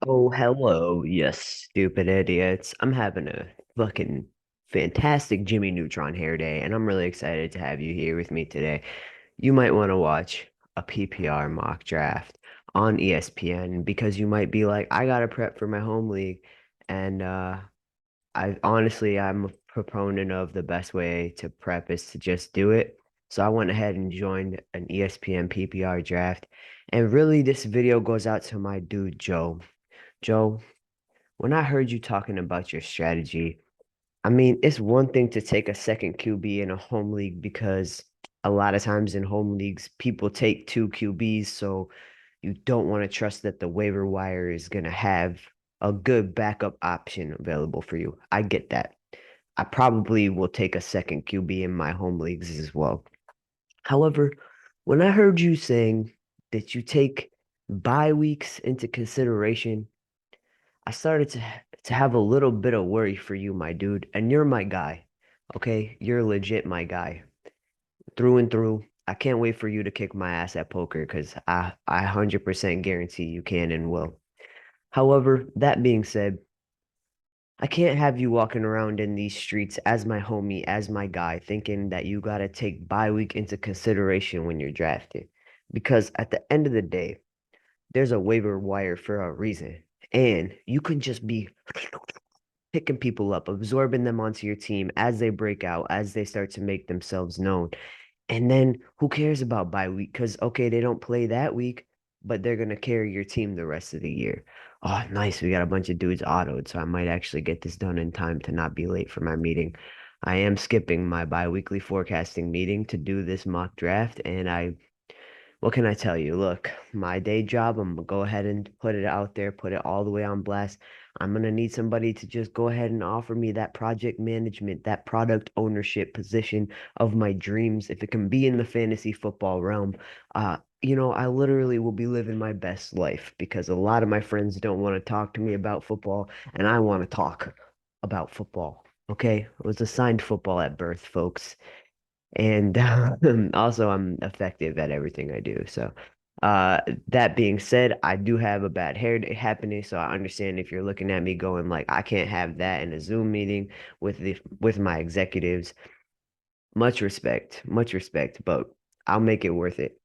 Oh, hello, you stupid idiots. I'm having a fucking fantastic Jimmy Neutron hair day, and I'm really excited to have you here with me today. You might want to watch a PPR mock draft on ESPN because you might be like, I gotta prep for my home league. And I'm a proponent of the best way to prep is to just do it. So I went ahead and joined an ESPN PPR draft. And really, this video goes out to my dude, Joe. Joe, when I heard you talking about your strategy, I mean, it's one thing to take a second QB in a home league because a lot of times in home leagues, people take two QBs, so you don't want to trust that the waiver wire is going to have a good backup option available for you. I get that. I probably will take a second QB in my home leagues as well. However, when I heard you saying that you take bye weeks into consideration, I started to have a little bit of worry for you, my dude, and you're my guy. Okay? You're legit my guy. Through and through. I can't wait for you to kick my ass at poker because I 100% guarantee you can and will. However, that being said, I can't have you walking around in these streets as my homie, as my guy, thinking that you gotta take bye week into consideration when you're drafted. Because at the end of the day, there's a waiver wire for a reason. And you can just be picking people up, absorbing them onto your team as they break out, as they start to make themselves known. And then who cares about bye week? Because, okay, they don't play that week, but they're going to carry your team the rest of the year. Oh, nice. We got a bunch of dudes autoed, so I might actually get this done in time to not be late for my meeting. I am skipping my bi-weekly forecasting meeting to do this mock draft, and what can I tell you? Look, my day job, I'm gonna go ahead and put it out there, put it all the way on blast. I'm gonna need somebody to just go ahead and offer me that project management, that product ownership position of my dreams. If it can be in the fantasy football realm, I literally will be living my best life because a lot of my friends don't want to talk to me about football, and I want to talk about football. Okay? I was assigned football at birth, folks. And also, I'm effective at everything I do. So, uh, that being said, I do have a bad hair day happening. So I understand if you're looking at me going like, I can't have that in a Zoom meeting with my executives. Much respect, but I'll make it worth it.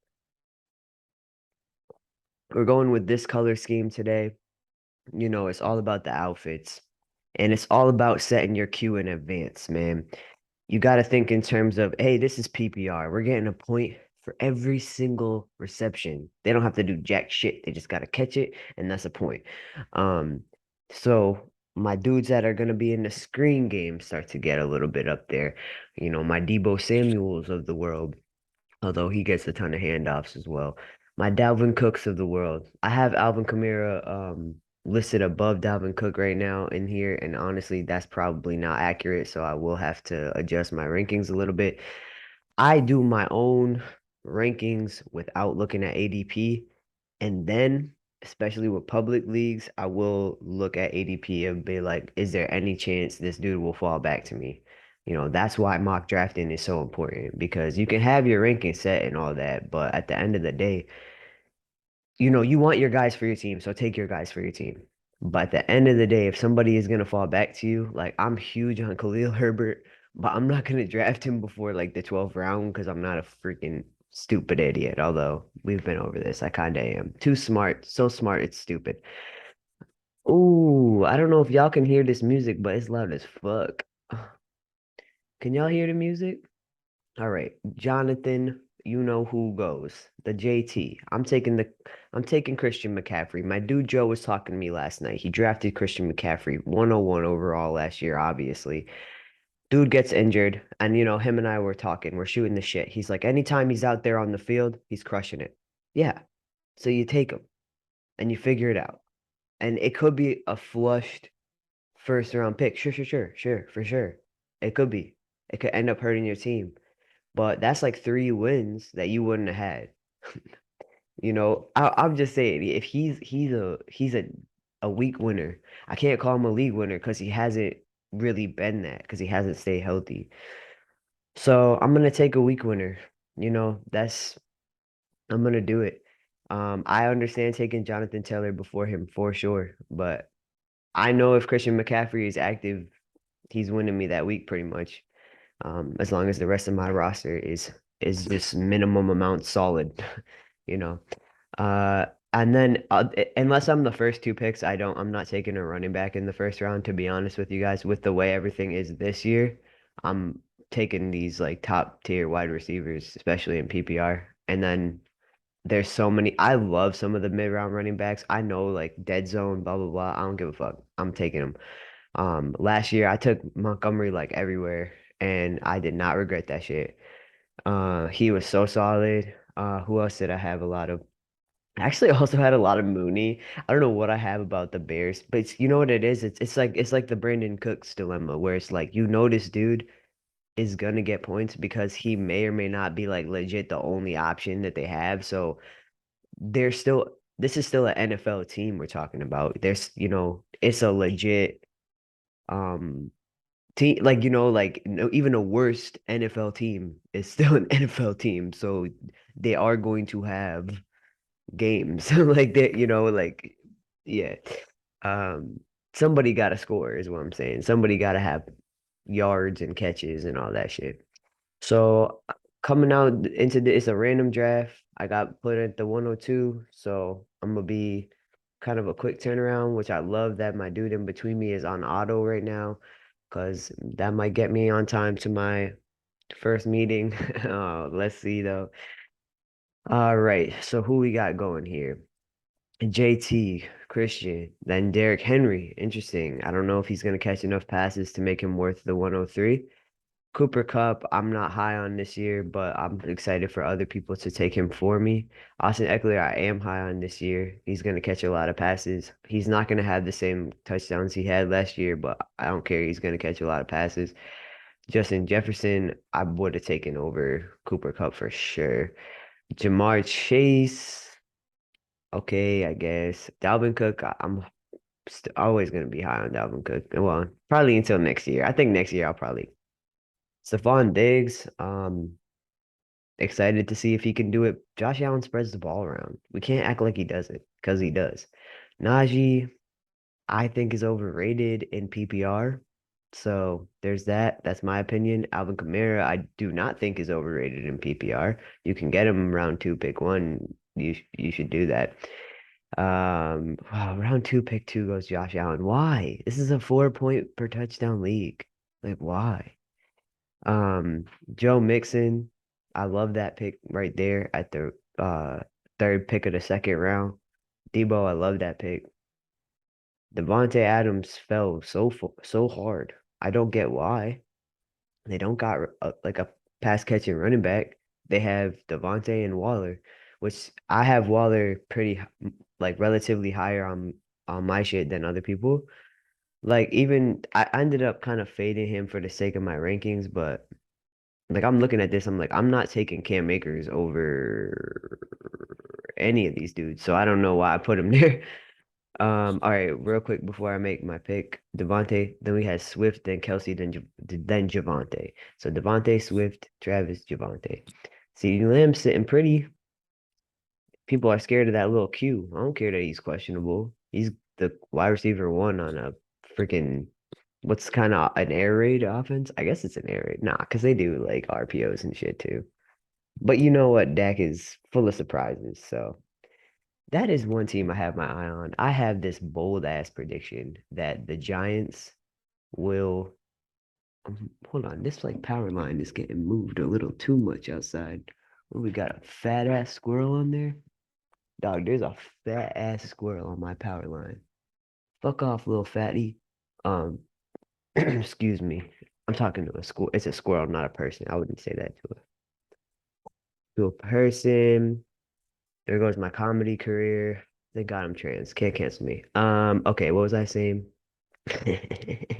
We're going with this color scheme today. It's all about the outfits, and it's all about setting your cue in advance, man. You got to think in terms of, hey, this is PPR. We're getting a point for every single reception. They don't have to do jack shit. They just got to catch it, and that's a point. Um, so my dudes that are gonna be in the screen game start to get a little bit up there. My Debo Samuels of the world, although he gets a ton of handoffs as well. My Dalvin Cooks of the world. I have Alvin Kamara listed above Dalvin Cook right now in here, and honestly, that's probably not accurate, so I will have to adjust my rankings a little bit. I do my own rankings without looking at ADP, and then, especially with public leagues, I will look at ADP and be like, is there any chance this dude will fall back to me? That's why mock drafting is so important because you can have your ranking set and all that, but at the end of the day, you want your guys for your team, so take your guys for your team. But at the end of the day, if somebody is gonna fall back to you, like I'm huge on Khalil Herbert, but I'm not gonna draft him before like the 12th round because I'm not a freaking stupid idiot. Although we've been over this, I kinda am. Too smart, so smart, it's stupid. Ooh, I don't know if y'all can hear this music, but it's loud as fuck. Can y'all hear the music? All right, Jonathan, you know who goes. The JT. I'm taking Christian McCaffrey. My dude Joe was talking to me last night. He drafted Christian McCaffrey 101 overall last year, obviously. Dude gets injured, and him and I were talking. We're shooting the shit. He's like, anytime he's out there on the field, he's crushing it. Yeah. So you take him and you figure it out. And it could be a flushed first round pick. Sure, for sure. It could be. It could end up hurting your team. But that's like three wins that you wouldn't have had. I'm just saying if he's a weak winner. I can't call him a league winner because he hasn't really been that because he hasn't stayed healthy. So I'm gonna take a weak winner. That's I'm gonna do it. I understand taking Jonathan Taylor before him for sure, but I know if Christian McCaffrey is active, he's winning me that week pretty much. As long as the rest of my roster is just minimum amount solid, you know. Uh, and then unless I'm the first two picks, I'm not taking a running back in the first round, to be honest with you guys. With the way everything is this year, I'm taking these like top tier wide receivers, especially in PPR. And then there's so many. I love some of the mid round running backs. I know like dead zone, blah blah blah. I don't give a fuck. I'm taking them. Last year I took Montgomery like everywhere, and I did not regret that shit. He was so solid. Who else did I have a lot of? I actually also had a lot of Mooney. I don't know what I have about the Bears, but you know what it is? It's like the Brandon Cooks dilemma, where it's like you know this dude is gonna get points because he may or may not be like legit the only option that they have. So they're still this is still an NFL team we're talking about. It's a legit um team, like like no, even a worst NFL team is still an NFL team. So they are going to have games like that, yeah. Um Somebody gotta score is what I'm saying. Somebody gotta have yards and catches and all that shit. So coming out into it's a random draft. I got put at the 102, so I'm gonna be kind of a quick turnaround, which I love that my dude in between me is on auto right now, because that might get me on time to my first meeting. Let's see though. All right, so who we got going here? JT, Christian, then Derrick Henry. Interesting. I don't know if he's gonna catch enough passes to make him worth the 103. Cooper Cup, I'm not high on this year, but I'm excited for other people to take him for me. Austin Eckler, I am high on this year. He's going to catch a lot of passes. He's not going to have the same touchdowns he had last year, but I don't care. He's going to catch a lot of passes. Justin Jefferson, I would have taken over Cooper Cup for sure. Jamar Chase, okay, I guess. Dalvin Cook, I'm st always going to be high on Dalvin Cook. Well, probably until next year. I think next year I'll probably Stephon Diggs, excited to see if he can do it. Josh Allen spreads the ball around. We can't act like he doesn't, because he does. Najee, I think is overrated in PPR. So there's that. That's my opinion. Alvin Kamara, I do not think is overrated in PPR. You can get him round two, pick one. You should do that. Wow, round two, pick two goes Josh Allen. Why? This is a 4 point per touchdown league. Like, why? Um, Joe Mixon, I love that pick right there at the third pick of the second round. Debo, I love that pick. Devontae Adams fell so hard. I don't get why. They don't got like a pass catching running back. They have Devontae and Waller, which I have Waller like relatively higher on my shit than other people. Like even I ended up kind of fading him for the sake of my rankings, but like I'm looking at this, I'm like, I'm not taking Cam Akers over any of these dudes. So I don't know why I put him there. All right, real quick before I make my pick, Devontae, then we had Swift, then Kelsey, then Javonte. So Devontae, Swift, Travis, Javonte. CeeDee Lamb sitting pretty. People are scared of that little Q. I don't care that he's questionable. He's the wide receiver one on a freaking what's kind of an air raid offense. I guess it's an air raid. Nah, because they do like RPOs and shit too. But you know what? Dak is full of surprises. So that is one team I have my eye on. I have this bold ass prediction that the Giants will. Hold on, this like power line is getting moved a little too much outside. Well, we got a fat ass squirrel on there. Dog, there's a fat ass squirrel on my power line. Fuck off, little fatty. Um, excuse me. I'm talking to a squirrel. It's a squirrel, not a person. I wouldn't say that to a person. There goes my comedy career. Thank God I'm trans. Can't cancel me. Okay, what was I saying? I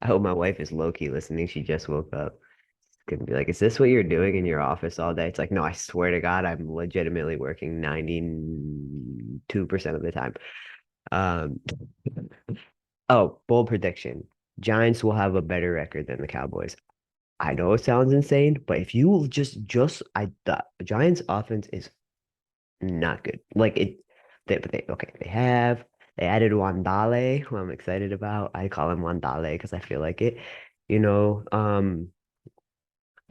hope my wife is low-key listening. She just woke up. It's gonna be like, is this what you're doing in your office all day? It's like, no, I swear to God, I'm legitimately working 92% of the time. Um, oh, bold prediction. Giants will have a better record than the Cowboys. I know it sounds insane, but if you will just the Giants offense is not good. Like it, but they okay. They added Wandale, who I'm excited about. I call him Wandale because I feel like it, you know.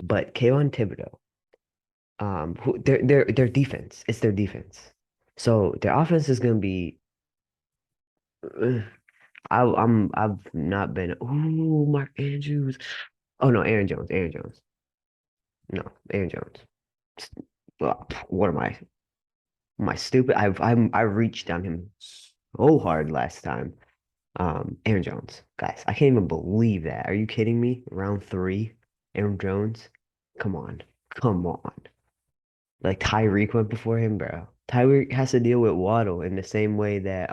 But Kayvon Thibodeau, who their defense, it's their defense. So their offense is gonna be. uh, I've not been. Ooh, Mark Andrews. Oh no, Aaron Jones. Aaron Jones. No, Aaron Jones. What am I? Am I stupid? I reached on him so hard last time. Aaron Jones, guys, I can't even believe that. Are you kidding me? Round three, Aaron Jones. Come on, come on. Like Tyreek went before him, bro. Tyreek has to deal with Waddle in the same way that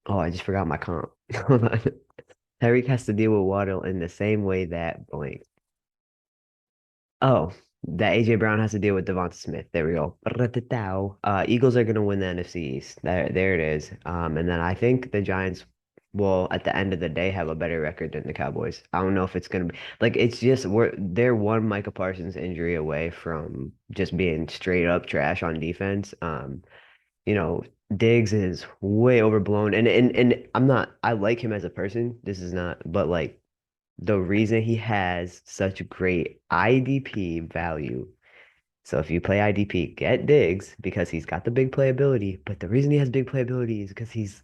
Oh, I just forgot my comp. Hold on. Tyreek has to deal with Waddle in the same way that blank. Oh, that AJ Brown has to deal with Devonta Smith. There we go. Eagles are gonna win the NFC East. There it is. And then I think the Giants will, at the end of the day, have a better record than the Cowboys. I don't know if it's gonna be like it's just they're one Micah Parsons injury away from just being straight up trash on defense. You know, Diggs is way overblown, and I'm not. I like him as a person. This is not, but like the reason he has such great IDP value. So if you play IDP, get Diggs because he's got the big playability. But the reason he has big playability is because he's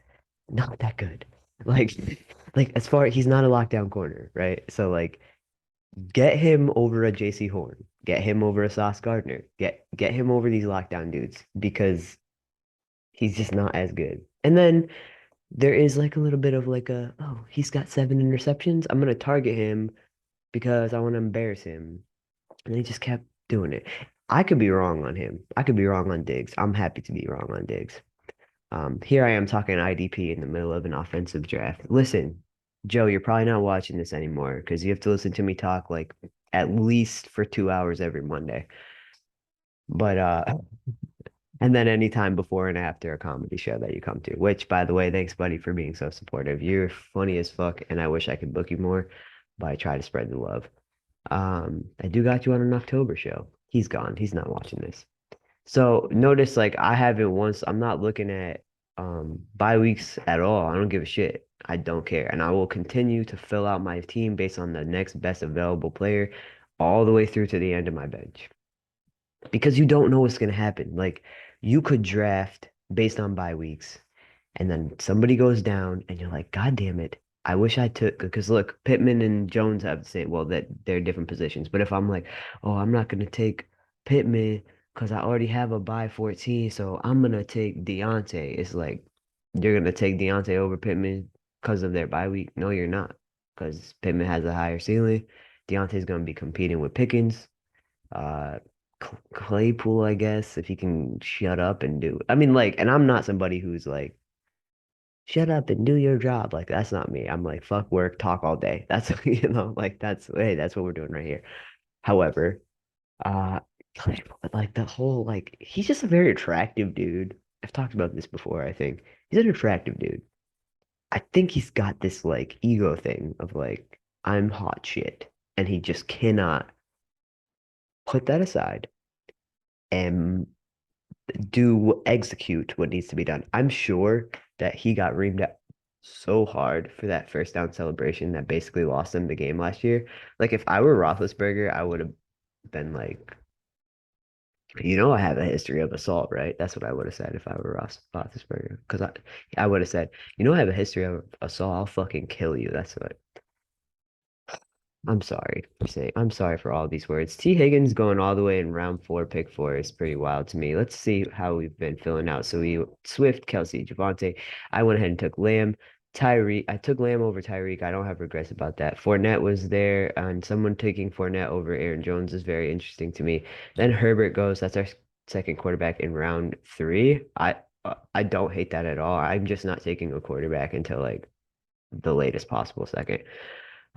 not that good. Like, like as far he's not a lockdown corner, right? So like, get him over a JC Horn, get him over a Sauce Gardner, get him over these lockdown dudes because he's just not as good. And then there is like a little bit of like a, oh, he's got 7 interceptions. I'm gonna target him because I want to embarrass him. And he just kept doing it. I could be wrong on him. I could be wrong on Diggs. I'm happy to be wrong on Diggs. Here I am talking IDP in the middle of an offensive draft. Listen, Joe, you're probably not watching this anymore because you have to listen to me talk like at least for 2 hours every Monday. But and then anytime before and after a comedy show that you come to, which by the way, thanks buddy for being so supportive. You're funny as fuck, and I wish I could book you more, but I try to spread the love. I do got you on an October show. He's gone. He's not watching this. So notice like I haven't once, I'm not looking at bye weeks at all. I don't give a shit. I don't care. And I will continue to fill out my team based on the next best available player all the way through to the end of my bench. Because you don't know what's gonna happen. Like you could draft based on bye weeks and then somebody goes down and you're like, God damn it. I wish I took because look, Pittman and Jones have the same, well, that they're different positions. But if I'm like, oh, I'm not gonna take Pittman because I already have a bye 14, so I'm gonna take Deontay. It's like you're gonna take Deontay over Pittman because of their bye week. No, you're not, because Pittman has a higher ceiling. Deontay's gonna be competing with Pickens. Uh, Claypool, I guess, if he can shut up and do. I mean, like, and I'm not somebody who's like shut up and do your job. Like that's not me. I'm like, fuck work, talk all day. That's like that's hey, that's what we're doing right here. However, uh like the whole like he's just a very attractive dude. I've talked about this before, I think. He's an attractive dude. I think he's got this like ego thing of like, I'm hot shit. And he just cannot put that aside and execute what needs to be done. I'm sure that he got reamed out so hard for that first down celebration that basically lost him the game last year. Like if I were Roethlisberger, I would have been like, I have a history of assault, right? That's what I would have said if I were Roethlisberger. Because I would have said, I have a history of assault. I'll fucking kill you. That's what I'm sorry for all these words. T. Higgins going all the way in round four, pick four is pretty wild to me. Let's see how we've been filling out. So we Swift, Kelsey, Javante. I went ahead and took Lamb. Tyreek. I took Lamb over Tyreek. I don't have regrets about that. Fournette was there, and someone taking Fournette over Aaron Jones is very interesting to me. Then Herbert goes. That's our second quarterback in round three. I don't hate that at all. I'm just not taking a quarterback until like the latest possible second.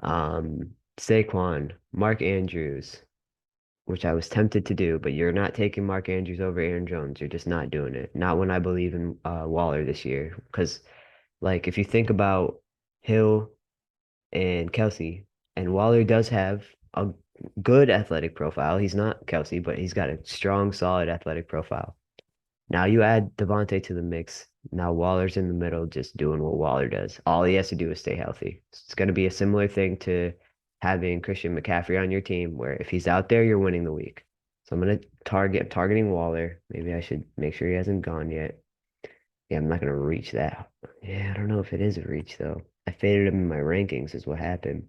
Saquon, Mark Andrews, which I was tempted to do, but you're not taking Mark Andrews over Aaron Jones. You're just not doing it. Not when I believe in Waller this year. Because, like, if you think about Hill and Kelsey, and Waller does have a good athletic profile. He's not Kelsey, but he's got a strong, solid athletic profile. Now you add Devontae to the mix. Now Waller's in the middle, just doing what Waller does. All he has to do is stay healthy. It's going to be a similar thing to having Christian McCaffrey on your team, where if he's out there, you're winning the week. So I'm going to targeting Waller. Maybe I should make sure he hasn't gone yet. Yeah, I'm not going to reach that. Yeah, I don't know if it is a reach though. I faded him in my rankings is what happened.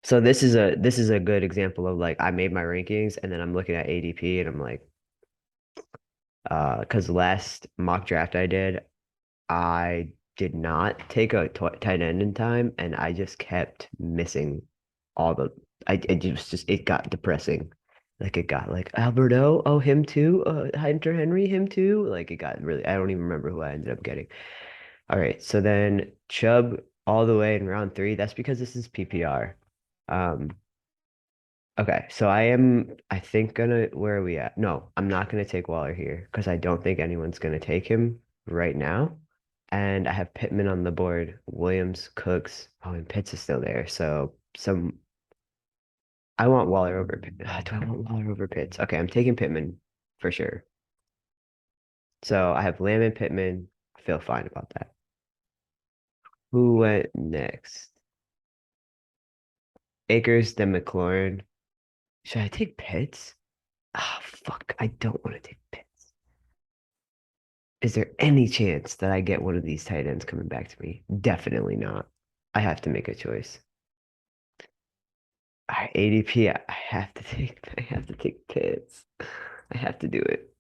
So this is a good example of like I made my rankings and then I'm looking at ADP and I'm like, because last mock draft I did not take a tight end in time, and I just kept missing all the. It got depressing. Like it got like Alberto, oh him too, Hunter Henry, him too. Like it got really. I don't even remember who I ended up getting. All right, so then Chubb all the way in round three. That's because this is PPR. Um, Okay, so I think where are we at? No, I'm not gonna take Waller here because I don't think anyone's gonna take him right now. And I have Pittman on the board, Williams, Cooks. Oh, and Pitts is still there. So I want Waller over Do I want Waller over Pitts? Okay, I'm taking Pittman for sure. So I have Lamb and Pittman. I feel fine about that. Who went next? Akers, then McLaurin. Should I take Pitts? Ah, fuck. I don't want to take Pitts. Is there any chance that I get one of these tight ends coming back to me? Definitely not. I have to make a choice. All right, ADP, I have to take Pitts. I have to do it.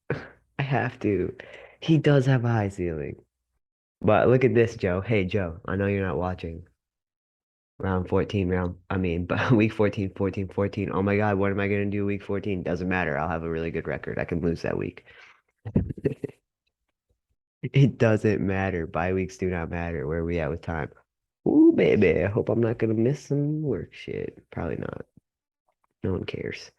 I have to. He does have a high ceiling. But look at this, Joe. Hey, Joe, I know you're not watching. But week 14, 14, 14. Oh my God, what am I going to do week 14? Doesn't matter. I'll have a really good record. I can lose that week. It doesn't matter. Bye weeks do not matter. Where are we at with time? Ooh, baby. I hope I'm not gonna miss some work shit. Probably not. No one cares.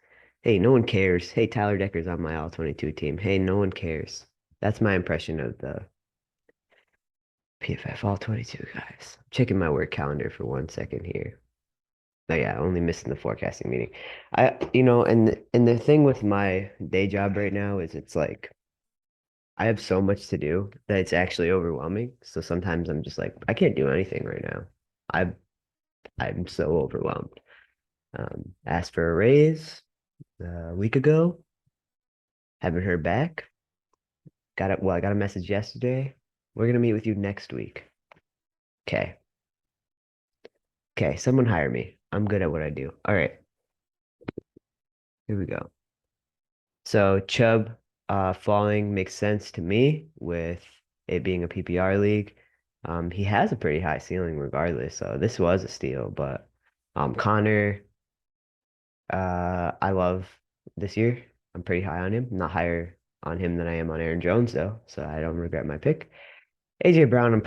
Hey, no one cares. Hey, Tyler Decker's on my all 22 team. Hey, no one cares. That's my impression of the PFF all 22 guys. Checking my work calendar for 1 second here. Oh yeah, only missing the forecasting meeting. And the thing with my day job right now is it's like I have so much to do that it's actually overwhelming. So sometimes I'm just like, I can't do anything right now. I I'm so overwhelmed. Asked for a raise a week ago. Haven't heard back. I got a message yesterday. We're gonna meet with you next week. Okay. Okay, someone hire me. I'm good at what I do. All right, here we go. So Chubb falling makes sense to me with it being a PPR league. He has a pretty high ceiling regardless, so this was a steal, but Connor, I love this year. I'm pretty high on him. Not higher on him than I am on Aaron Jones, though, so I don't regret my pick. AJ Brown,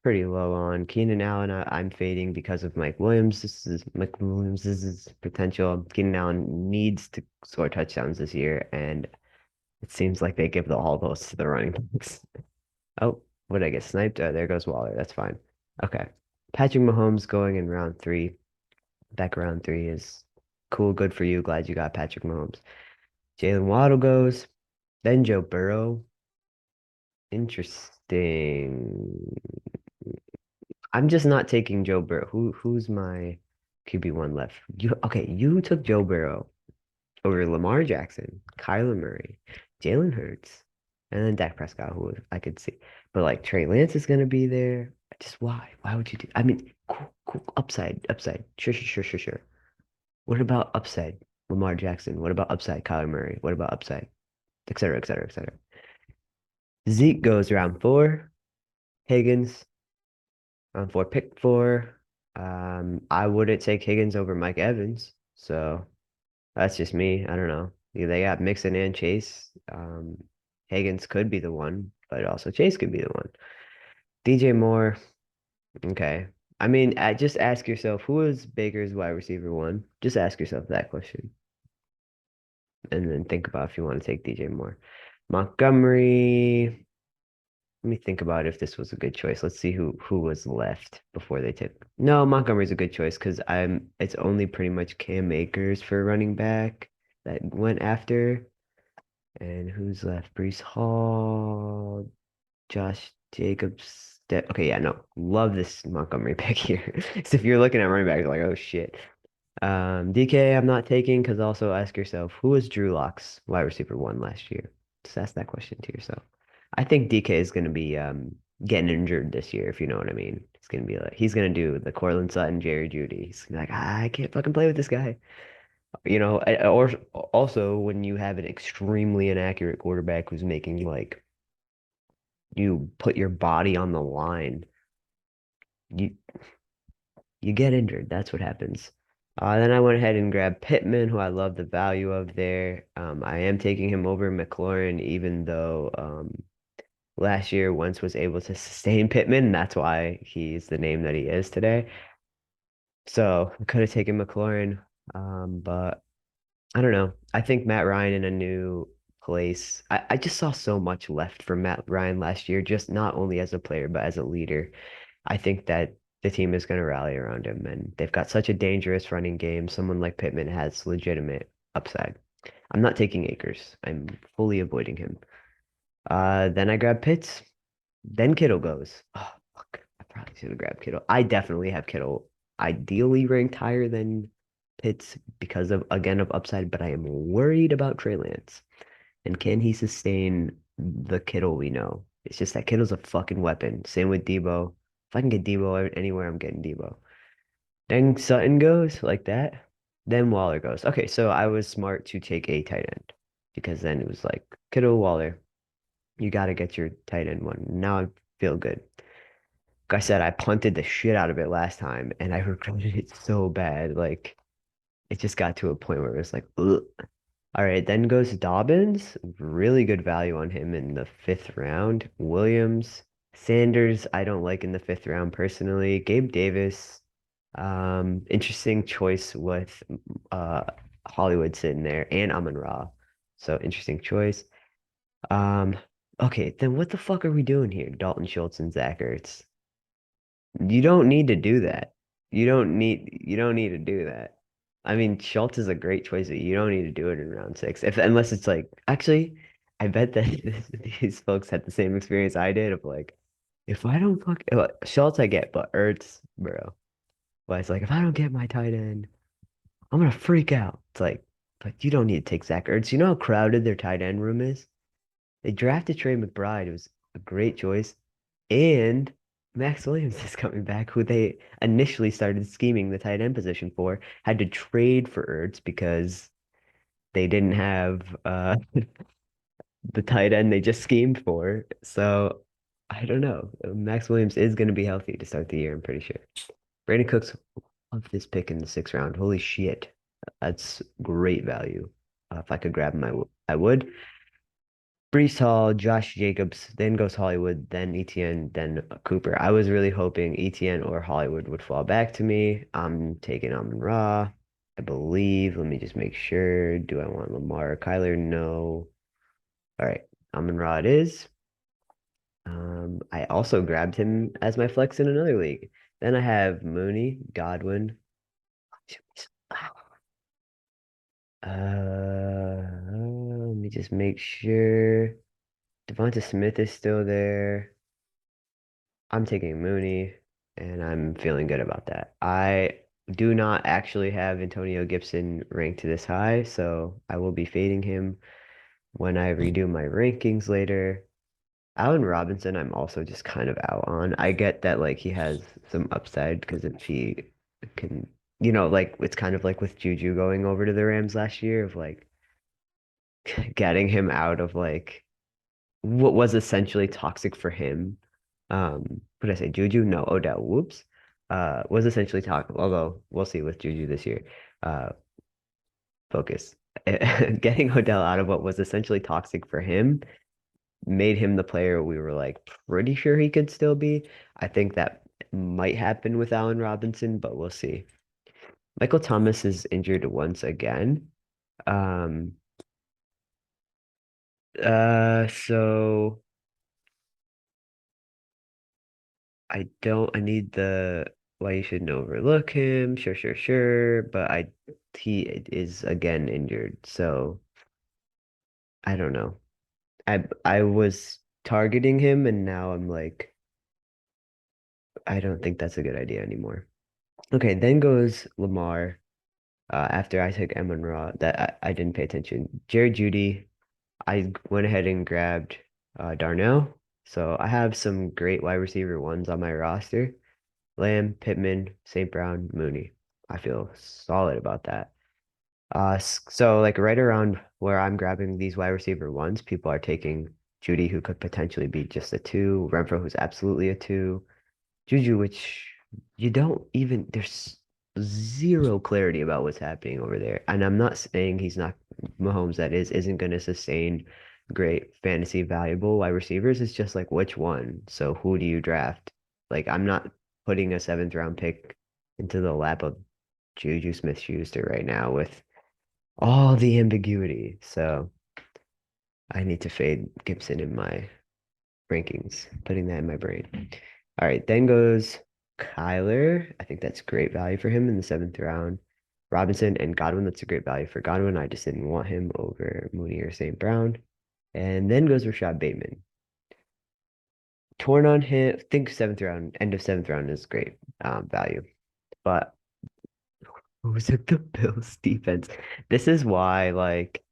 pretty low on. Keenan Allen, I'm fading because of Mike Williams. Mike Williams. This is potential. Keenan Allen needs to score touchdowns this year, and it seems like they give all those to the running backs. Oh, what did I get sniped? There goes Waller. That's fine. Okay. Patrick Mahomes going in round three. Back round three is cool. Good for you. Glad you got Patrick Mahomes. Jalen Waddle goes. Then Joe Burrow. Interesting. I'm just not taking Joe Burrow. Who's my QB1 left? You took Joe Burrow over Lamar Jackson, Kyler Murray, Jalen Hurts, and then Dak Prescott, who I could see. But like Trey Lance is gonna be there. Just why? Why would you do? I mean, cool. Upside. Sure. What about upside? Lamar Jackson. What about upside? Kyler Murray. What about upside? Et cetera, et cetera, et cetera. Zeke goes round four. Higgins round four, pick four. I wouldn't take Higgins over Mike Evans. So that's just me. I don't know. Yeah, they got Mixon and Chase. Higgins could be the one, but also Chase could be the one. DJ Moore. Okay. I mean, just ask yourself, who is Baker's wide receiver one? Just ask yourself that question. And then think about if you want to take DJ Moore. Montgomery. Let me think about if this was a good choice. Let's see who was left before they took. No, Montgomery's a good choice because it's only pretty much Cam Akers for running back that went after. And who's left? Brees Hall, Josh Jacobs. Okay, yeah, no. Love this Montgomery pick here. So if you're looking at running back, you're like, oh shit. DK, I'm not taking because also ask yourself, who was Drew Lock's wide receiver one last year? Just ask that question to yourself. I think DK is going to be getting injured this year, if you know what I mean. It's going to be like he's going to do the Cortland Sutton, Jerry Jeudy. He's gonna be like, I can't fucking play with this guy. Or also when you have an extremely inaccurate quarterback who's making like you put your body on the line, you you get injured. That's what happens. Then I went ahead and grabbed Pittman, who I love the value of there. I am taking him over McLaurin, even though last year Wentz was able to sustain Pittman. And that's why he's the name that he is today. So I could have taken McLaurin, but I don't know. I think Matt Ryan in a new place. I just saw so much left from Matt Ryan last year, just not only as a player, but as a leader. I think that the team is going to rally around him, and they've got such a dangerous running game. Someone like Pittman has legitimate upside. I'm not taking Akers. I'm fully avoiding him. Then I grab Pitts. Then Kittle goes. Oh, fuck. I probably should have grabbed Kittle. I definitely have Kittle ideally ranked higher than Pitts because of, again, of upside, but I am worried about Trey Lance. And can he sustain the Kittle we know? It's just that Kittle's a fucking weapon. Same with Debo. If I can get Debo anywhere, I'm getting Debo. Then Sutton goes like that. Then Waller goes. Okay, so I was smart to take a tight end because then it was like Kittle, Waller. You got to get your tight end one. Now I feel good. Like I said, I punted the shit out of it last time and I regretted it so bad. Like it just got to a point where it was like, ugh. All right, then goes Dobbins. Really good value on him in the fifth round. Williams, Sanders, I don't like in the fifth round personally. Gabe Davis, interesting choice with uh Hollywood sitting there and Amon-Ra. So interesting choice. Um, okay, then what the fuck are we doing here? Dalton Schultz and Zach Ertz. You don't need to do that. You don't need to do that. I mean, Schultz is a great choice, but you don't need to do it in round six. If unless it's like actually, I bet that these folks had the same experience I did of like, if I don't fuck Schultz I get, but Ertz, bro. But it's like if I don't get my tight end, I'm gonna freak out. It's like, but you don't need to take Zach Ertz. You know how crowded their tight end room is? They drafted Trey McBride. It was a great choice. And Max Williams is coming back, who they initially started scheming the tight end position for, had to trade for Ertz because they didn't have the tight end they just schemed for. So I don't know. Max Williams is going to be healthy to start the year, I'm pretty sure. Brandon Cooks, love this pick in the sixth round. Holy shit. That's great value. If I could grab him, I would. Brees Hall, Josh Jacobs, then goes Hollywood, then ETN, then Cooper. I was really hoping ETN or Hollywood would fall back to me. I'm taking Amon-Ra, I believe. Let me just make sure. Do I want Lamar? Kyler? No. All right, Amon-Ra it is. I also grabbed him as my flex in another league. Then I have Mooney, Godwin. Let me just make sure. Devonta Smith is still there. I'm taking Mooney, and I'm feeling good about that. I do not actually have Antonio Gibson ranked this high, so I will be fading him when I redo my rankings later. Allen Robinson, I'm also just kind of out on. I get that like he has some upside because if he can, like it's kind of like with Juju going over to the Rams last year of like getting him out of like what was essentially toxic for him. What did I say? Juju? No, Odell. Whoops. Was essentially toxic, although we'll see with Juju this year. Uh, focus. Getting Odell out of what was essentially toxic for him made him the player we were like pretty sure he could still be. I think that might happen with Allen Robinson, but we'll see. Michael Thomas is injured once again. Um, so I need the why you shouldn't overlook him. Sure, sure, sure. But he is again injured. So I don't know. I was targeting him and now I'm like, I don't think that's a good idea anymore. Okay, then goes Lamar. After I took Amon Ra, that I didn't pay attention. Jerry Judy, I went ahead and grabbed Darnell. So I have some great wide receiver ones on my roster. Lamb, Pittman, St. Brown, Mooney. I feel solid about that. So like right around where I'm grabbing these wide receiver ones, people are taking Judy, who could potentially be just a two, Renfro, who's absolutely a two, Juju, which you don't even, there's zero clarity about what's happening over there. And I'm not saying he's not, Mahomes, that isn't going to sustain great fantasy valuable wide receivers. It's just like which one? So who do you draft? Like I'm not putting a seventh round pick into the lap of Juju Smith-Schuster right now with all the ambiguity. So I need to fade Gibson in my rankings, putting that in my brain. All right, then goes Kyler. I think that's great value for him in the seventh round. Robinson and Godwin, that's a great value for Godwin. I just didn't want him over Mooney or St. Brown. And then goes Rashad Bateman. Torn on him, I think seventh round, end of seventh round is great value. But who was it? The Bills defense. This is why, like,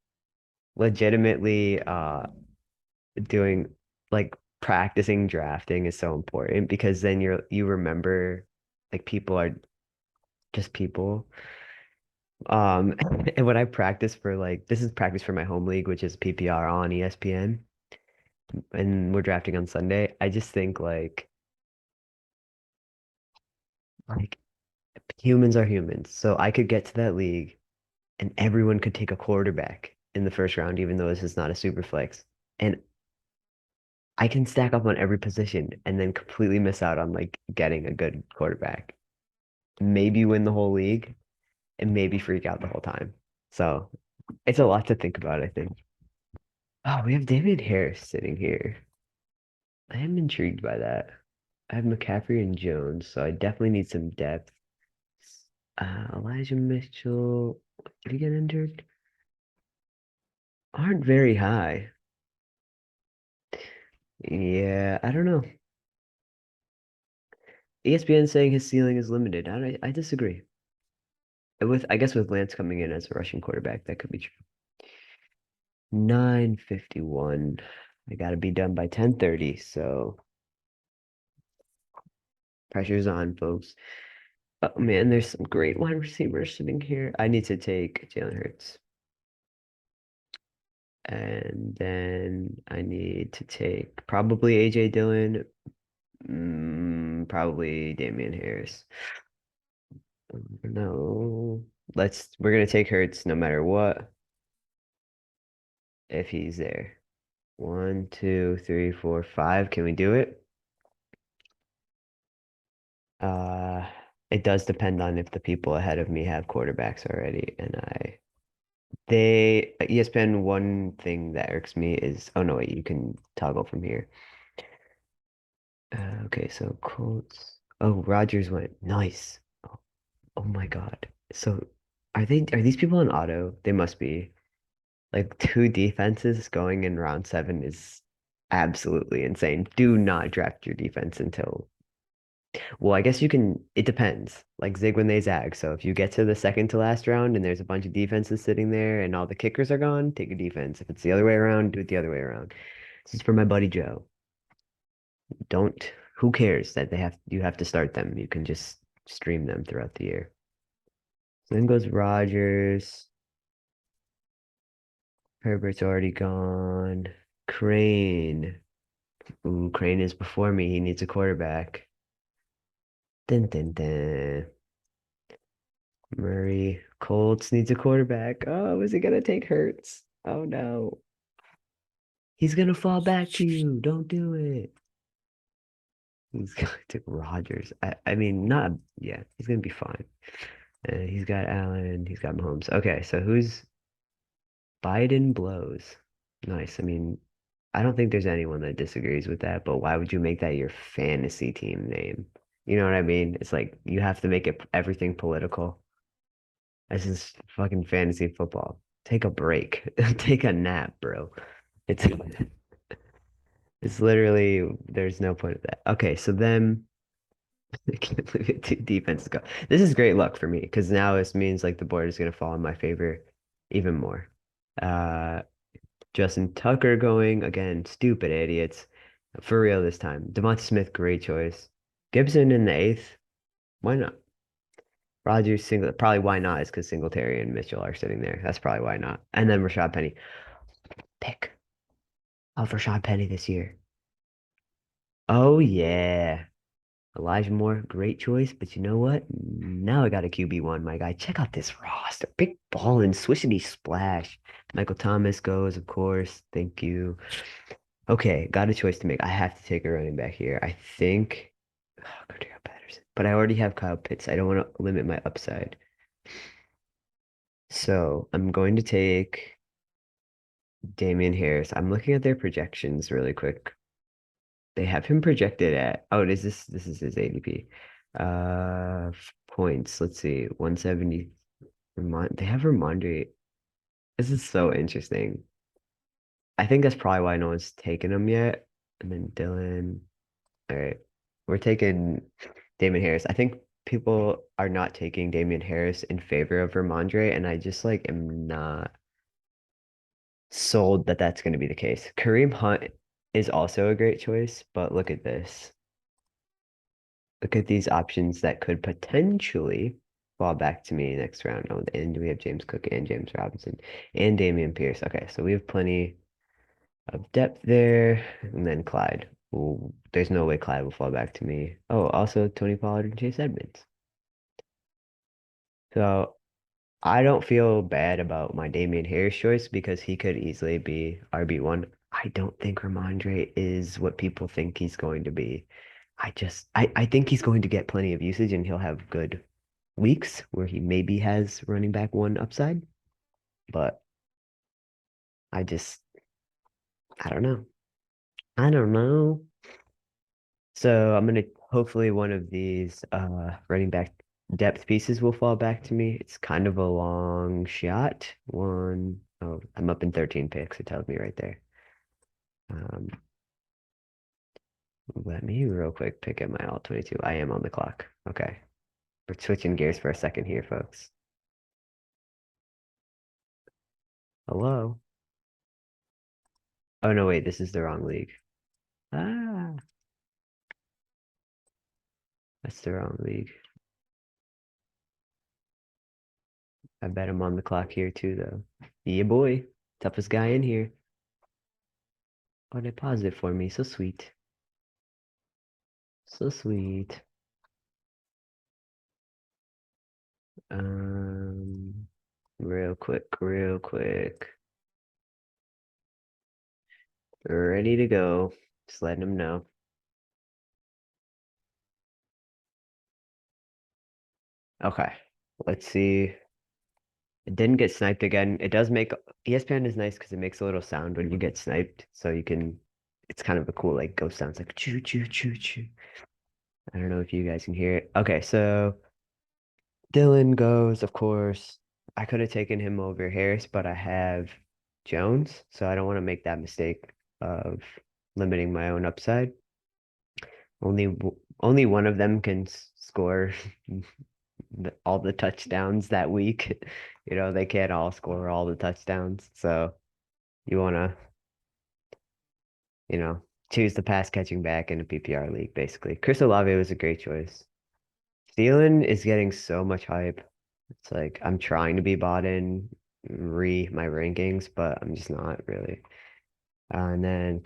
legitimately, doing like practicing drafting is so important because then you remember like people are just people. And when I practice for like this is practice for my home league, which is PPR on ESPN, and we're drafting on Sunday, I just think like humans are humans. So I could get to that league and everyone could take a quarterback in the first round, even though this is not a super flex. And I can stack up on every position and then completely miss out on like getting a good quarterback. Maybe win the whole league and maybe freak out the whole time. So it's a lot to think about, I think. Oh, we have David Harris sitting here. I am intrigued by that. I have McCaffrey and Jones, so I definitely need some depth. Elijah Mitchell, did he get injured? Aren't very high. Yeah, I don't know. ESPN saying his ceiling is limited. I disagree. I guess with Lance coming in as a rushing quarterback, that could be true. 9:51. I gotta be done by 10:30, so pressure's on, folks. Oh man, there's some great wide receivers sitting here. I need to take Jalen Hurts. And then I need to take probably AJ Dillon, probably Damian Harris. No, we're gonna take Hurts no matter what if he's there. One, two, three, four, five. Can we do it? Uh, it does depend on if the people ahead of me have quarterbacks already, and ESPN, one thing that irks me is, oh no, wait, you can toggle from here. Okay, so Colts. Oh, Rogers went nice. Oh, oh my God. So are these people on auto? They must be. Like two defenses going in round seven is absolutely insane. Do not draft your defense until, well, I guess you can, it depends. Like zig when they zag. So if you get to the second to last round and there's a bunch of defenses sitting there and all the kickers are gone, take a defense. If it's the other way around, do it the other way around. This is for my buddy Joe. Don't, who cares that you have to start them. You can just stream them throughout the year. So then goes Rogers. Herbert's already gone. Crane. Ooh, Crane is before me. He needs a quarterback. Dun, dun, dun. Murray. Colts needs a quarterback. Oh, is he gonna take Hurts? Oh no. He's gonna fall back to you. Don't do it. He's going to Rodgers. I mean, not, yeah, he's gonna be fine. He's got Allen, he's got Mahomes. Okay, so who's Biden blows? Nice. I mean, I don't think there's anyone that disagrees with that, but why would you make that your fantasy team name? You know what I mean? It's like you have to make it everything political. This is fucking fantasy football. Take a break. Take a nap, bro. It's literally there's no point of that. Okay, so then I can't believe it. Two defenses go. This is great luck for me because now this means like the board is gonna fall in my favor even more. Uh Justin Tucker going again, stupid idiots. For real this time. Devonta Smith, great choice. Gibson in the eighth. Why not? Rogers single probably why not is because Singletary and Mitchell are sitting there. That's probably why not. And then Rashad Penny. Pick of Rashad Penny this year. Oh yeah. Elijah Moore, great choice, but you know what? Now I got a QB1, my guy. Check out this roster. Big ball and swishity splash. Michael Thomas goes, of course. Thank you. Okay, got a choice to make. I have to take a running back here. I think Cordero Patterson. But I already have Kyle Pitts. I don't want to limit my upside. So I'm going to take Damian Harris. I'm looking at their projections really quick. They have him projected at, oh, this is his ADP. Points. Let's see. 170. They have Ramondre. This is so interesting. I think that's probably why no one's taken him yet. And then Dylan. All right. We're taking Damon Harris. I think people are not taking Damian Harris in favor of Ramondre, and I just like am not sold that that's going to be the case. Kareem Hunt is also a great choice, but look at this. Look at these options that could potentially fall back to me next round. Oh, and we have James Cook and James Robinson and Damian Pierce. Okay, so we have plenty of depth there. And then Clyde. Ooh, there's no way Clyde will fall back to me. Oh, also Tony Pollard and Chase Edmonds. So I don't feel bad about my Damian Harris choice because he could easily be RB1. I don't think Ramondre is what people think he's going to be. I think he's going to get plenty of usage and he'll have good weeks where he maybe has running back one upside, but I just I don't know. I don't know. So I'm gonna hopefully one of these running back depth pieces will fall back to me. It's kind of a long shot. Oh, I'm up in 13 picks. It tells me right there. Um, Let me real quick pick at my all 22. I am on the clock. Okay. We're switching gears for a second here, folks. Hello. Oh no, wait, this is the wrong league. Ah, that's the wrong league. I bet I'm on the clock here too, though. Yeah, boy. Toughest guy in here. Oh, they paused it for me. So sweet. So sweet. Um, real quick, real quick. Ready to go. Just letting them know. Okay. Let's see. It didn't get sniped again. It does make ESPN is nice because it makes a little sound when you get sniped. So you can, it's kind of a cool like ghost sounds like choo choo choo choo. I don't know if you guys can hear it. Okay, so Dylan goes, of course. I could have taken him over Harris, but I have Jones, so I don't want to make that mistake of limiting my own upside. Only one of them can score all the touchdowns that week. You know, they can't all score all the touchdowns. So you want to, you know, choose the pass catching back in a PPR league, basically. Chris Olave was a great choice. Thielen is getting so much hype. It's like I'm trying to be bought in re my rankings, but I'm just not really. And then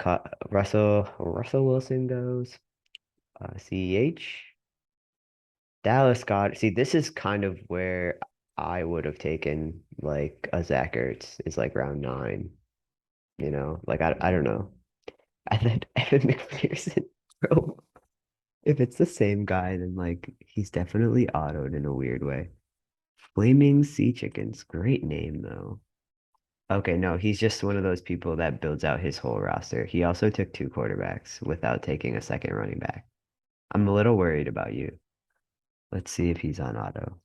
Russell Wilson goes. CEH. Dallas Scott. See, this is kind of where I would have taken like a Zach Ertz is like round 9, you know? Like I don't know. I think Evan McPherson, bro. If it's the same guy, then like he's definitely autoed in a weird way. Flaming Sea Chickens, great name though. Okay, no, he's just one of those people that builds out his whole roster. He also took two quarterbacks without taking a second running back. I'm a little worried about you. Let's see if he's on auto.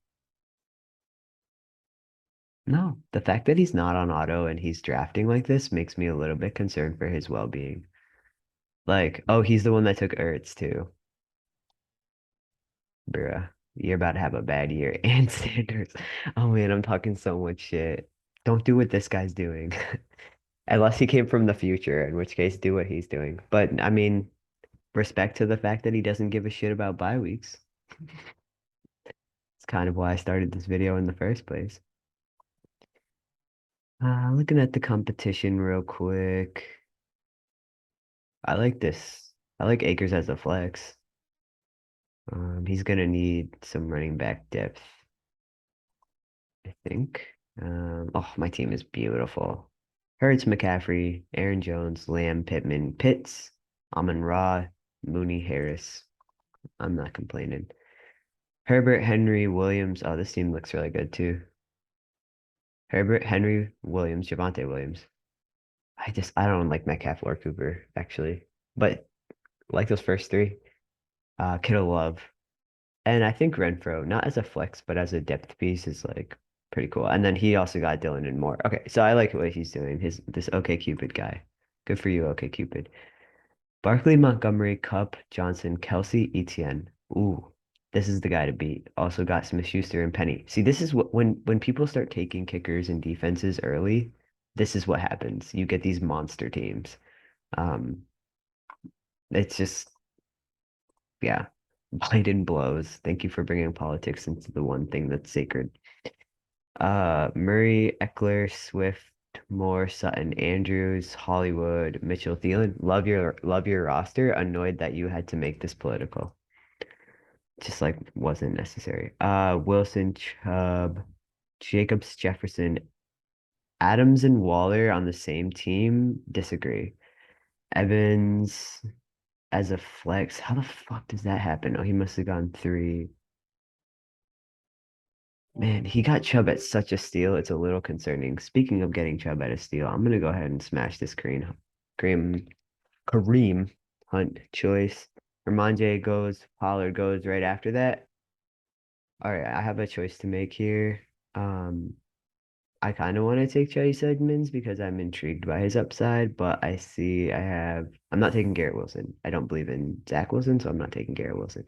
No, the fact that he's not on auto and he's drafting like this makes me a little bit concerned for his well-being. Like, oh, he's the one that took Ertz too. Bruh, you're about to have a bad year. And Sanders. Oh man, I'm talking so much shit. Don't do what this guy's doing. Unless he came from the future, in which case do what he's doing. But I mean, respect to the fact that he doesn't give a shit about bye weeks. It's kind of why I started this video in the first place. Looking at the competition real quick. I like this. I like Akers as a flex. He's gonna need some running back depth, I think. Oh, my team is beautiful. Hurts, McCaffrey, Aaron Jones, Lamb, Pittman, Pitts, Amon-Ra, Mooney, Harris. I'm not complaining. Herbert, Henry, Williams. Oh, this team looks really good too. Herbert, Henry, Williams, Javonte Williams. I don't like Metcalf or Cooper, actually. But like those first three. Kittle Love. And I think Renfro, not as a flex, but as a depth piece, is like pretty cool. And then he also got Dylan and more. Okay, so I like what he's doing. His this OK Cupid guy. Good for you, OK Cupid. Barkley, Montgomery, Cup, Johnson, Kelsey, Etienne. Ooh, this is the guy to beat. Also got Smith-Schuster and Penny. See, this is what when people start taking kickers and defenses early, this is what happens. You get these monster teams. Um, it's just yeah, Biden blows. Thank you for bringing politics into the one thing that's sacred. Murray, Eckler, Swift, Moore, Sutton, Andrews, Hollywood, Mitchell, Thielen. Love your roster. Annoyed that you had to make this political. Just like wasn't necessary. Wilson, Chubb, Jacobs, Jefferson, Adams, and Waller on the same team. Disagree. Evans as a flex. How the fuck does that happen? Oh, he must have gone three. Man, he got Chubb at such a steal. It's a little concerning. Speaking of getting Chubb at a steal, I'm gonna go ahead and smash this Kareem, Kareem Hunt choice. Ramondre goes, Pollard goes right after that. All right, I have a choice to make here. Um, I kind of want to take Chase Edmonds because I'm intrigued by his upside, but I'm not taking Garrett Wilson. I don't believe in Zach Wilson, so I'm not taking Garrett Wilson.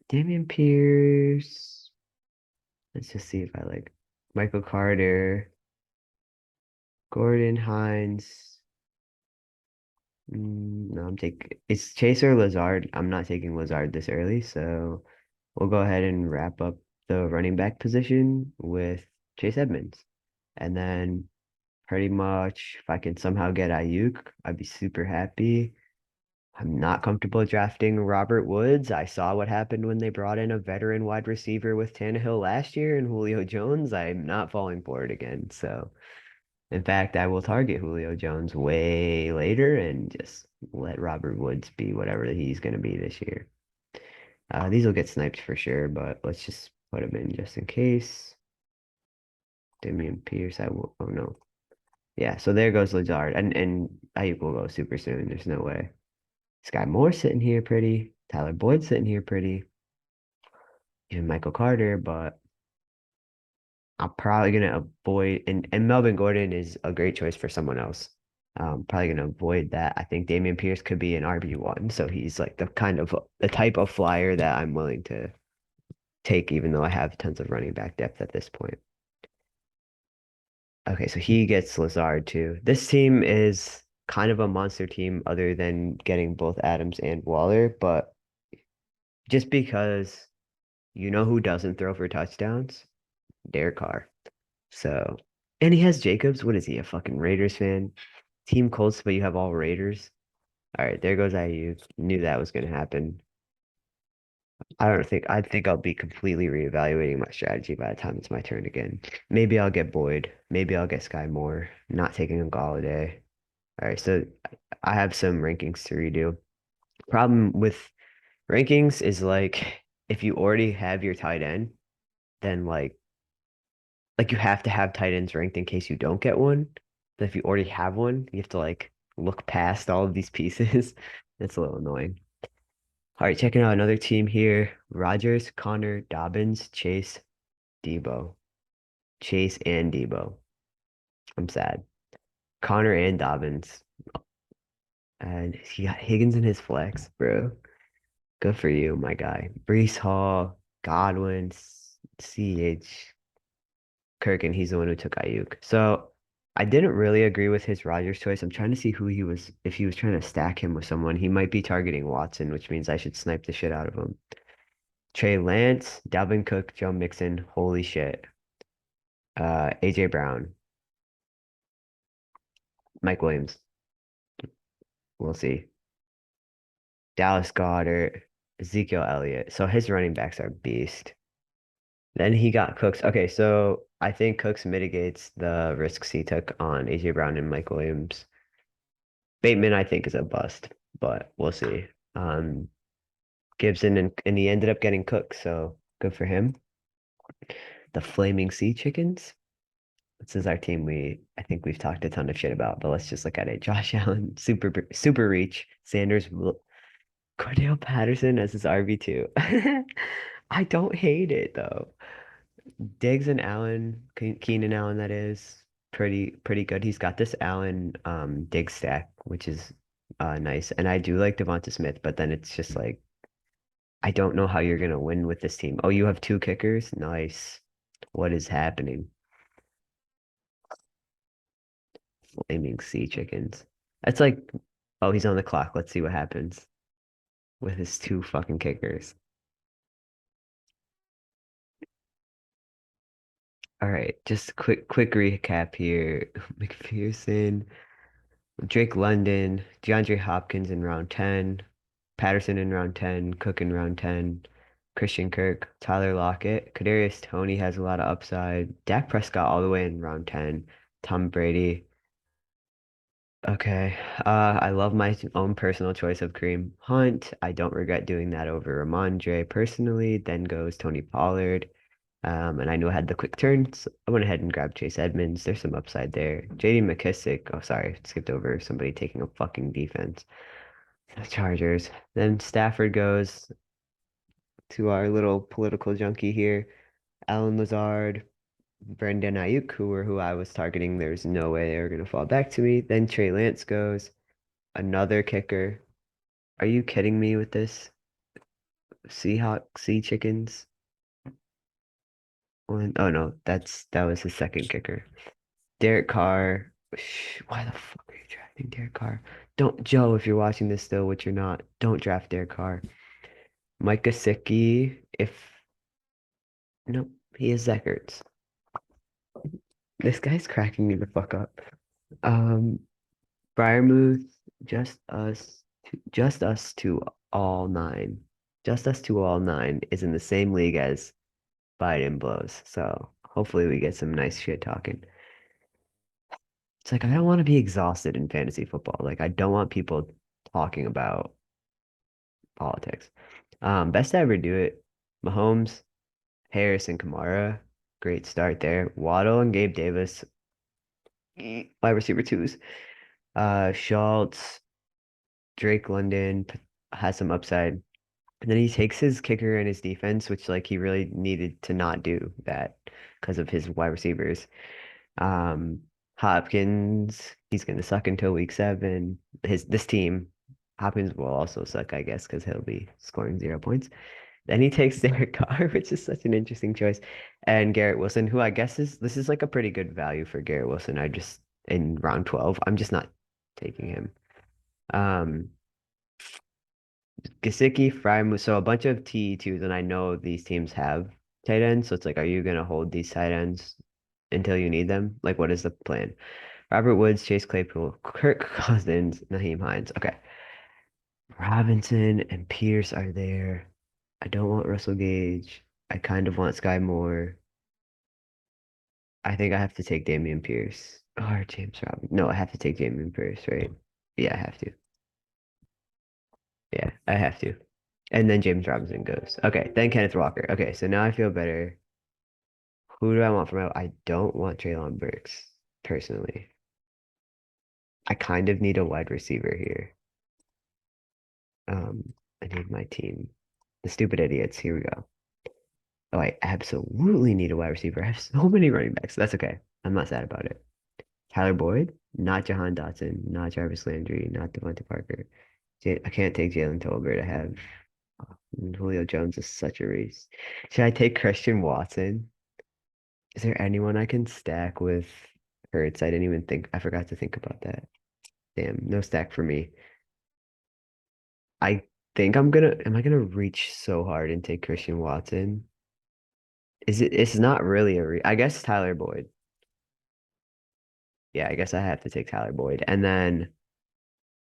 Damian Pierce. Let's just see if I like Michael Carter, Gordon Hines. No, I'm taking it's Chase or Lazard. I'm not taking Lazard this early, so we'll go ahead and wrap up the running back position with Chase Edmonds. And then pretty much if I can somehow get Ayuk, I'd be super happy. I'm not comfortable drafting Robert Woods. I saw what happened when they brought in a veteran wide receiver with Tannehill last year and Julio Jones. I'm not falling for it again. So, in fact, I will target Julio Jones way later and just let Robert Woods be whatever he's going to be this year. These will get sniped for sure, but let's just put him in just in case. Damian Pierce, I will. Oh no. Yeah, so there goes Lazard. And Ayuk will go super soon. There's no way. Sky Moore sitting here pretty. Tyler Boyd sitting here pretty. Even Michael Carter, but I'm probably gonna avoid and Melvin Gordon is a great choice for someone else. Probably gonna avoid that. I think Damian Pierce could be an RB1, so he's like the type of flyer that I'm willing to take, even though I have tons of running back depth at this point. Okay, so he gets Lazard too. This team is kind of a monster team other than getting both Adams and Waller, but just because you know who doesn't throw for touchdowns? Derek Carr. So, and he has Jacobs. What is he, a fucking Raiders fan? Team Colts, but you have all Raiders. All right, there goes IU. Knew that was going to happen. I think I'll be completely reevaluating my strategy by the time it's my turn again. Maybe I'll get Boyd. Maybe I'll get Sky Moore. Not taking a Galladay. All right, so I have some rankings to redo. Problem with rankings is like if you already have your tight end, then like like you have to have tight ends ranked in case you don't get one. But if you already have one, you have to like look past all of these pieces. It's a little annoying. All right, checking out another team here. Rodgers, Connor, Dobbins, Chase, Debo. Chase and Debo. I'm sad. Connor and Dobbins. And he got Higgins in his flex, bro. Good for you, my guy. Brees Hall, Godwin, CH, Kirk, and he's the one who took Ayuk. So I didn't really agree with his Rodgers choice. I'm trying to see who he was, if he was trying to stack him with someone. He might be targeting Watson, which means I should snipe the shit out of him. Trey Lance, Dalvin Cook, Joe Mixon. Holy shit. AJ Brown, Mike Williams. We'll see. Dallas Goedert, Ezekiel Elliott. So his running backs are beast. Then he got Cooks. Okay, so I think Cooks mitigates the risks he took on AJ Brown and Mike Williams. Bateman, I think, is a bust, but we'll see. Um, Gibson and he ended up getting Cooks, so good for him. The Flaming Sea Chickens. This is our team I think we've talked a ton of shit about, but let's just look at it. Josh Allen, super reach. Sanders, Cordell Patterson as his RB2. I don't hate it though. Diggs and Allen, Keenan Allen, that is pretty good. He's got this Allen Diggs stack, which is nice. And I do like Devonta Smith, but then it's just like I don't know how you're gonna win with this team. Oh, you have two kickers? Nice. What is happening? Flaming sea chickens. That's like, oh, he's on the clock. Let's see what happens with his two fucking kickers. All right, just quick recap here. McPherson. Drake London, DeAndre Hopkins in round 10, Patterson in round 10, Cook in round 10, Christian Kirk, Tyler Lockett, Kadarius Toney has a lot of upside, Dak Prescott all the way in round 10, Tom Brady. Okay, I love my own personal choice of Kareem Hunt. I don't regret doing that over Ramondre personally. Then goes Tony Pollard. And I knew I had the quick turns. I went ahead and grabbed Chase Edmonds. There's some upside there. JD McKissick. Oh, sorry. Skipped over somebody taking a fucking defense. The Chargers. Then Stafford goes to our little political junkie here. Alan Lazard, Brendan Ayuk, who I was targeting. There's no way they were going to fall back to me. Then Trey Lance goes. Another kicker. Are you kidding me with this? Seahawks, Sea Chickens? Oh no, that was his second kicker. Derek Carr. Why the fuck are you drafting Derek Carr? Don't, Joe, if you're watching this still, which you're not, don't draft Derek Carr. Mike Gesicki, if no, he is Zach Ertz. This guy's cracking me the fuck up. Um, Fryermuth, just us to all nine. Just us to all nine is in the same league as Biden blows. So hopefully we get some nice shit talking. It's like I don't want to be exhausted in fantasy football. Like I don't want people talking about politics. Best to ever do it. Mahomes, Harris, and Kamara. Great start there. Waddle and Gabe Davis, wide receiver twos. Schultz, Drake London has some upside. And then he takes his kicker and his defense, which like he really needed to not do that because of his wide receivers. Um, Hopkins, he's gonna suck until week 7. This team, Hopkins will also suck, I guess, because he'll be scoring 0 points. Then he takes Derek Carr, which is such an interesting choice, and Garrett Wilson, who I guess is this is like a pretty good value for Garrett Wilson. I just in round 12, I'm just not taking him. Um, Gesicki, Fry, so a bunch of TE2s, and I know these teams have tight ends, so it's like, are you gonna hold these tight ends until you need them? Like, what is the plan? Robert Woods, Chase Claypool, Kirk Cousins, Naheem Hines. Okay. Robinson and Pierce are there. I don't want Russell Gage. I kind of want Sky Moore. I think I have to take Damian Pierce or James Robinson. No, I have to take Damian Pierce, right? Yeah, I have to. Yeah, I have to. And then James Robinson goes. Okay, then Kenneth Walker. Okay, so now I feel better. Who do I want for my? I don't want Traylon Burks personally. I kind of need a wide receiver here. I need my team. The stupid idiots. Here we go. Oh, I absolutely need a wide receiver. I have so many running backs. That's okay. I'm not sad about it. Tyler Boyd, not Jahan Dotson, not Jarvis Landry, not Devontae Parker. I can't take Jalen Tolbert. I have Julio Jones is such a race. Should I take Christian Watson? Is there anyone I can stack with Hurts? I didn't even think. I forgot to think about that. Damn, no stack for me. I think I'm gonna. Am I gonna reach so hard and take Christian Watson? Is it? It's not really a re. I guess Tyler Boyd. Yeah, I guess I have to take Tyler Boyd, and then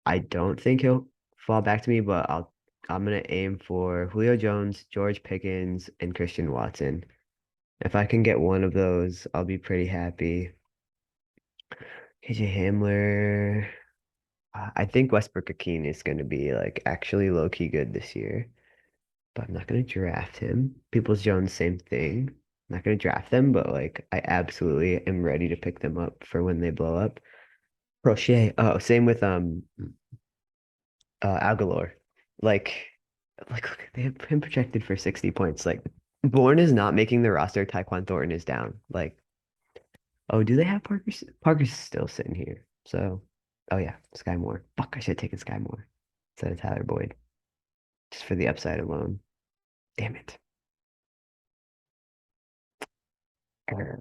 I don't think he'll fall back to me, but I'm gonna aim for Julio Jones, George Pickens, and Christian Watson. If I can get one of those, I'll be pretty happy. KJ Hamler. I think Westbrook Akeen is going to be like actually low key good this year, but I'm not going to draft him. Peoples Jones, same thing. I'm not going to draft them, but like I absolutely am ready to pick them up for when they blow up. Crochet. Oh, same with Aguilar. Like look, they have him projected for 60 points. Like Bourne is not making the roster. Tyquan Thornton is down. Like, oh, do they have Parker? Parker's still sitting here. So, oh yeah, Sky Moore. Fuck, I should have taken Sky Moore instead of Tyler Boyd just for the upside alone. Damn it. Err.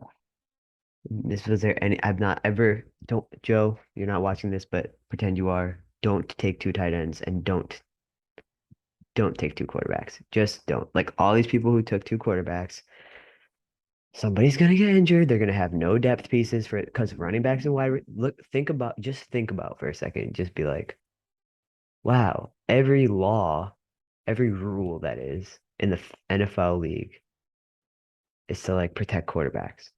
This was there any? I've not ever. Don't Joe. You're not watching this, but pretend you are. Don't take two tight ends and don't take two quarterbacks. Just don't. Like all these people who took two quarterbacks, somebody's gonna get injured. They're gonna have no depth pieces for it because running backs and look. Think about for a second. Just be like, wow, every law, every rule that is in the NFL league is to like protect quarterbacks,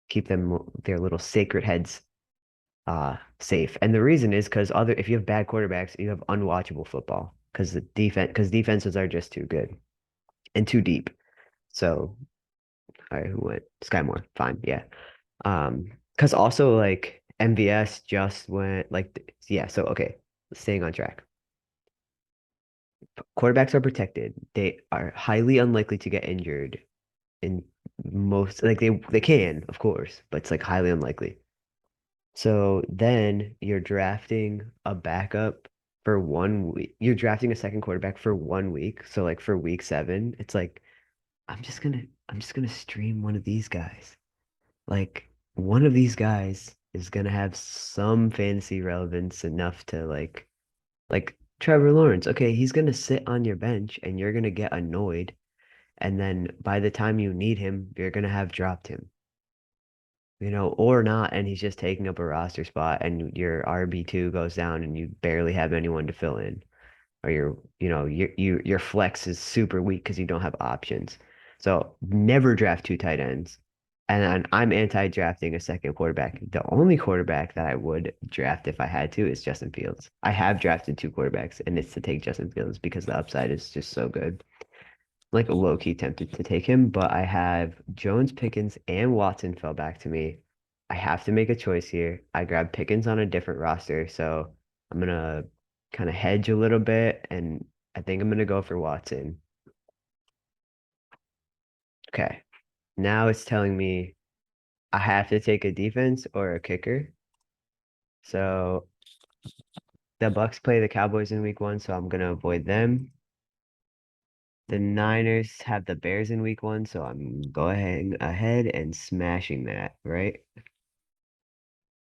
keep them their little sacred heads safe. And the reason is because other if you have bad quarterbacks, you have unwatchable football because defenses are just too good and too deep. So, all right, who went? Sky Moore, fine, yeah. Because also like MVS just went like yeah. So okay, staying on track. Quarterbacks are protected. They are highly unlikely to get injured in most like they can, of course, but it's like highly unlikely. So then you're drafting a backup for 1 week. You're drafting a second quarterback for 1 week. So like for week 7, it's like I'm just gonna stream one of these guys. Like one of these guys is gonna have some fantasy relevance enough to like Trevor Lawrence. Okay, he's gonna sit on your bench and you're gonna get annoyed. And then by the time you need him, you're gonna have dropped him, or not, and he's just taking up a roster spot, and your RB2 goes down, and you barely have anyone to fill in, or your flex is super weak because you don't have options. So never draft two tight ends. And I'm anti-drafting a second quarterback. The only quarterback that I would draft if I had to is Justin Fields. I have drafted two quarterbacks, and it's to take Justin Fields because the upside is just so good like low key tempted to take him, but I have Jones, Pickens, and Watson fell back to me. I have to make a choice here. I grabbed Pickens on a different roster, so I'm gonna kind of hedge a little bit, and I think I'm gonna go for Watson. Okay, now it's telling me I have to take a defense or a kicker. So the Bucks play the Cowboys in week 1, so I'm gonna avoid them. The Niners have the Bears in week 1, so I'm going ahead and smashing that, right?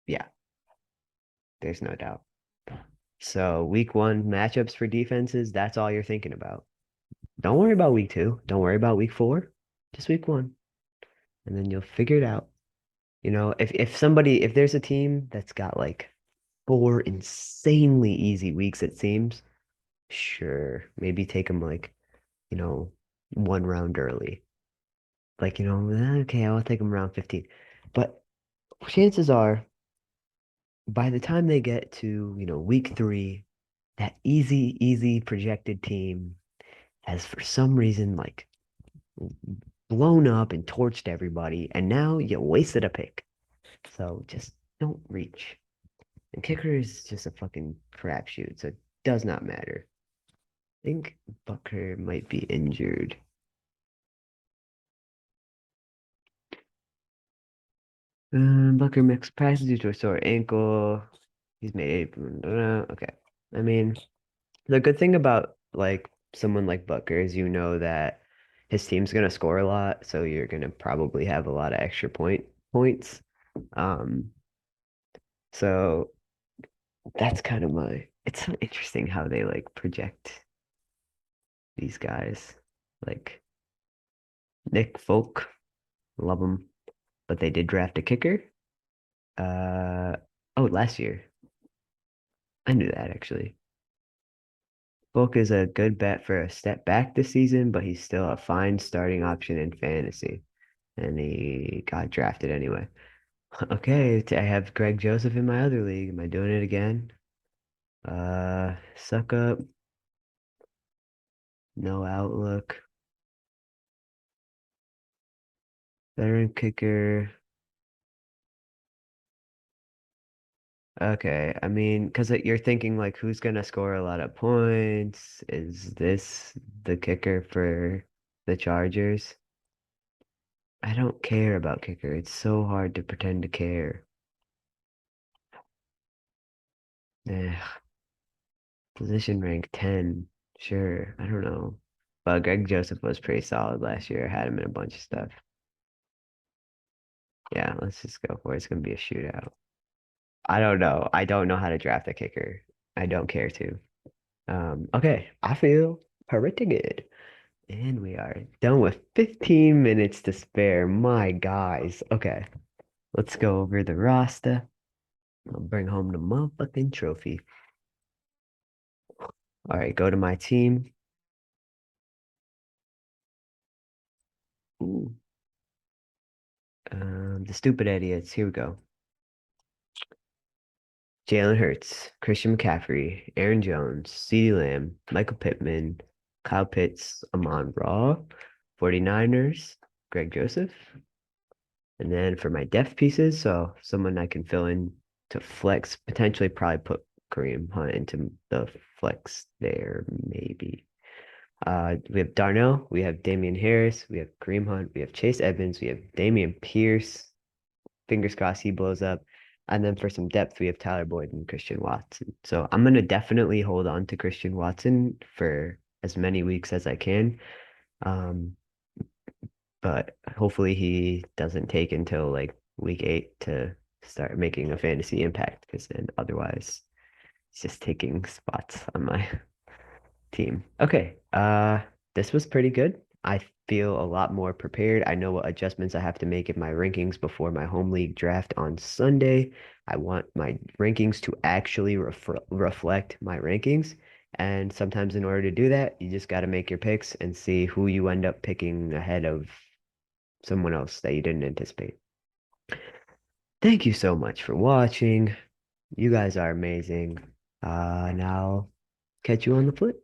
Yeah, there's no doubt. So week 1 matchups for defenses, that's all you're thinking about. Don't worry about week 2. Don't worry about week 4. Just week 1. And then you'll figure it out. If there's a team that's got like 4 insanely easy weeks, it seems, sure, maybe take them like, you know, 1 round early. Like, okay, I'll take them round 15. But chances are by the time they get to, week 3, that easy projected team has for some reason like blown up and torched everybody, and now you wasted a pick. So just don't reach. And kicker is just a fucking crapshoot, so it does not matter. I think Bucker might be injured. Bucker mixed passes due to a sore ankle. He's made okay. I mean, the good thing about like someone like Bucker is you know that his team's gonna score a lot, so you're gonna probably have a lot of extra points. Um, so that's kind of my. It's so interesting how they like project these guys. Like Nick Folk, love him, but they did draft a kicker. Uh oh, last year. I knew that actually. Folk is a good bet for a step back this season, but he's still a fine starting option in fantasy. And he got drafted anyway. Okay, I have Greg Joseph in my other league. Am I doing it again? Suck up, no outlook, veteran kicker. Okay, I mean, because you're thinking like who's gonna score a lot of points? Is this the kicker for the Chargers? I don't care about kicker. It's so hard to pretend to care. Eh, position rank 10. Sure, I don't know. But Greg Joseph was pretty solid last year. I had him in a bunch of stuff. Yeah, let's just go for it. It's gonna be a shootout. I don't know. I don't know how to draft a kicker. I don't care to. Okay, I feel pretty good. And we are done with 15 minutes to spare. My guys. Okay, let's go over the roster. I'll bring home the motherfucking trophy. All right, go to my team. Ooh, the stupid idiots. Here we go. Jalen Hurts, Christian McCaffrey, Aaron Jones, CeeDee Lamb, Michael Pittman, Kyle Pitts, Amon Ra, 49ers, Greg Joseph. And then for my depth pieces, so someone I can fill in to flex, potentially probably put Kareem Hunt into the flex there, maybe. We have Darnell, we have Damian Harris, we have Kareem Hunt, we have Chase Edmonds, we have Damian Pierce. Fingers crossed he blows up. And then for some depth, we have Tyler Boyd and Christian Watson. So I'm gonna definitely hold on to Christian Watson for as many weeks as I can. Um, but hopefully he doesn't take until like week 8 to start making a fantasy impact, because then otherwise he's just taking spots on my team. Okay, this was pretty good. I feel a lot more prepared. I know what adjustments I have to make in my rankings before my home league draft on Sunday. I want my rankings to actually reflect my rankings. And sometimes in order to do that, you just got to make your picks and see who you end up picking ahead of someone else that you didn't anticipate. Thank you so much for watching. You guys are amazing. Now catch you on the flip.